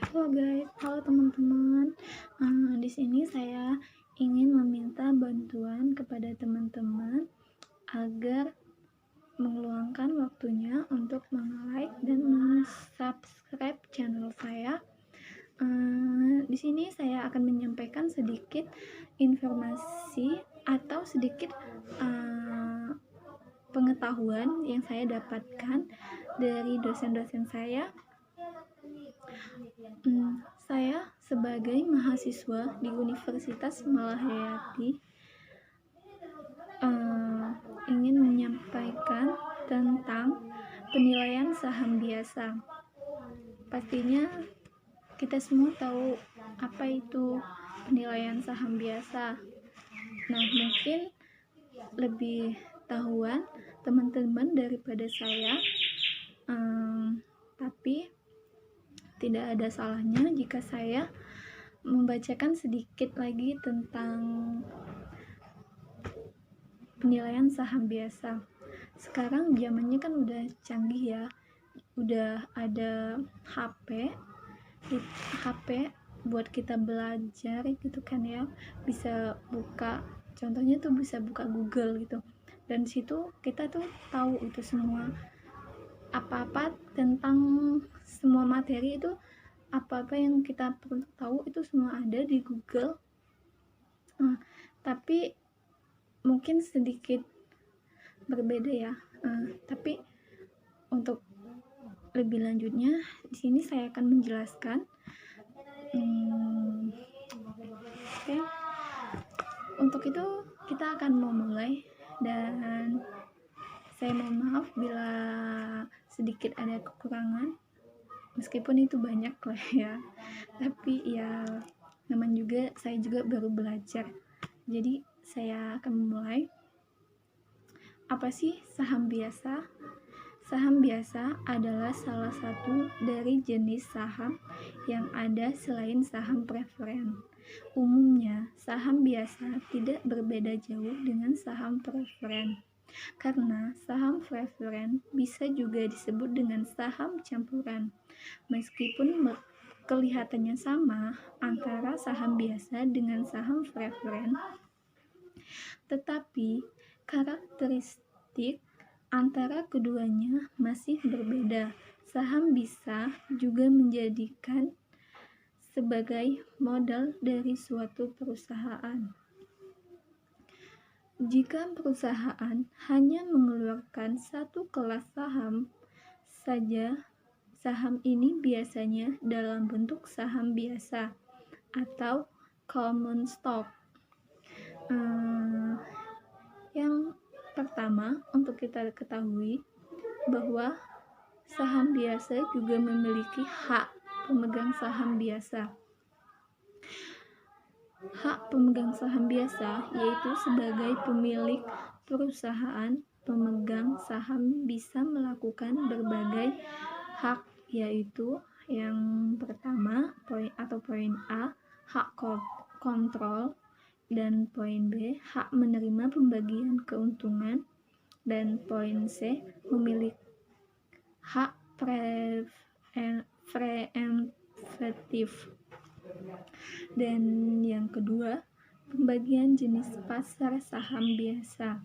Halo guys, halo teman-teman. Di sini saya ingin meminta bantuan kepada teman-teman agar meluangkan waktunya untuk like dan subscribe channel saya. Di sini saya akan menyampaikan sedikit informasi atau sedikit pengetahuan yang saya dapatkan dari dosen-dosen saya. Saya sebagai mahasiswa di Universitas Malahayati ingin menyampaikan tentang penilaian saham biasa. Pastinya kita semua tahu apa itu penilaian saham biasa. Nah, mungkin lebih tahuan teman-teman daripada saya, tapi tidak ada salahnya jika saya membacakan sedikit lagi tentang penilaian saham biasa. Sekarang zamannya kan udah canggih ya, udah ada HP buat kita belajar gitu kan ya, bisa buka, contohnya tuh bisa buka Google gitu, dan situ kita tuh tahu itu semua, apa-apa tentang semua materi itu, apa-apa yang kita perlu tahu itu semua ada di Google. Tapi mungkin sedikit berbeda ya, tapi untuk lebih lanjutnya di sini saya akan menjelaskan. Oke. Untuk itu kita akan memulai, dan saya mohon maaf bila sedikit ada kekurangan, meskipun itu banyak lah ya, tapi ya namanya juga saya juga baru belajar. Jadi saya akan memulai. Apa sih saham biasa? Saham biasa adalah salah satu dari jenis saham yang ada selain saham preferen. Umumnya, saham biasa tidak berbeda jauh dengan saham preferen, karena saham preferen bisa juga disebut dengan saham campuran. Meskipun kelihatannya sama antara saham biasa dengan saham preferen, tetapi karakteristik antara keduanya masih berbeda. Saham bisa juga menjadikan sebagai modal dari suatu perusahaan. Jika perusahaan hanya mengeluarkan satu kelas saham saja, saham ini biasanya dalam bentuk saham biasa atau common stock. Yang pertama, untuk kita ketahui bahwa saham biasa juga memiliki hak pemegang saham biasa. Hak pemegang saham biasa yaitu sebagai pemilik perusahaan, pemegang saham bisa melakukan berbagai hak, yaitu yang pertama, poin A, hak kontrol, dan poin B, hak menerima pembagian keuntungan, dan poin C, memiliki hak preemptif. Dan yang kedua, pembagian jenis pasar saham biasa.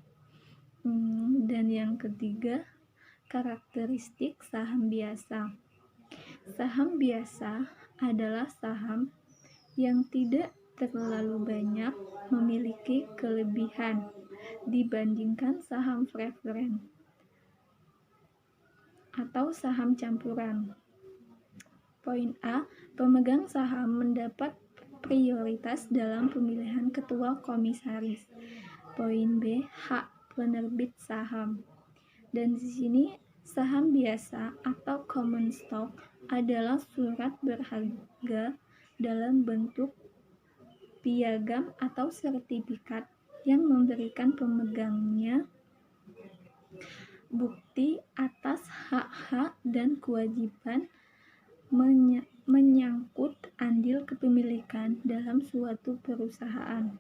Dan yang ketiga, karakteristik saham biasa. Saham biasa adalah saham yang tidak terlalu banyak memiliki kelebihan dibandingkan saham preferen atau saham campuran. Poin A, pemegang saham mendapat prioritas dalam pemilihan ketua komisaris. Poin B, hak penerbit saham. Dan di sini saham biasa atau common stock adalah surat berharga dalam bentuk piagam atau sertifikat yang memberikan pemegangnya bukti atas hak-hak dan kewajiban menyangkut andil kepemilikan dalam suatu perusahaan.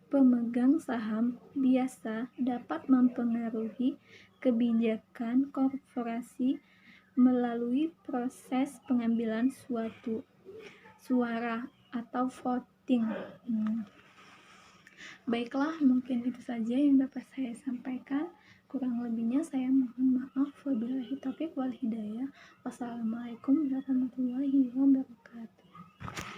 Pemegang saham biasa dapat mempengaruhi kebijakan korporasi melalui proses pengambilan suatu suara atau voting. Baiklah, mungkin itu saja yang dapat saya sampaikan. Kurang lebihnya saya mohon maaf. Wabillahi taufiq wal hidayah. Wassalamualaikum warahmatullahi wabarakatuh.